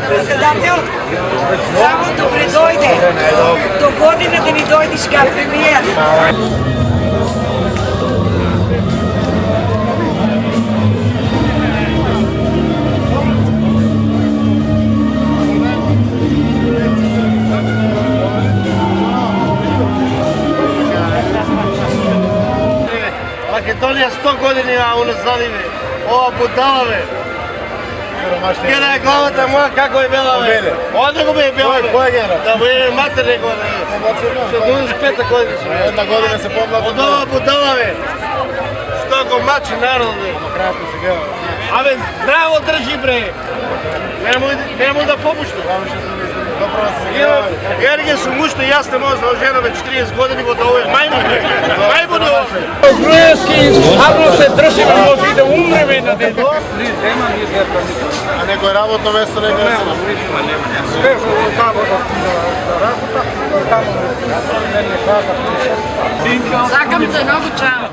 председател. Само добре дойде. До година да ни дойдеш като премиер. Македонија 100 години уназади бе. Ова будала бе. Гера е главата моја како е бела бе. Оде го бе бела бе. Која гера? Да бе матер него да бе. 75 година сме. Една година се помлади. Од ова будала бе. Што го мачи народ бе. Кратко сега. Абе здраво држи бре. Немој да попушти. Добро се сега. Ерге сум уште јас не можам да женаме 40 години во овој мајмун бе. Мајмун е ова. Груевски, ако се држиме, може и да умреме на дете. А некој работно место не гледа. Сакам те многу чао.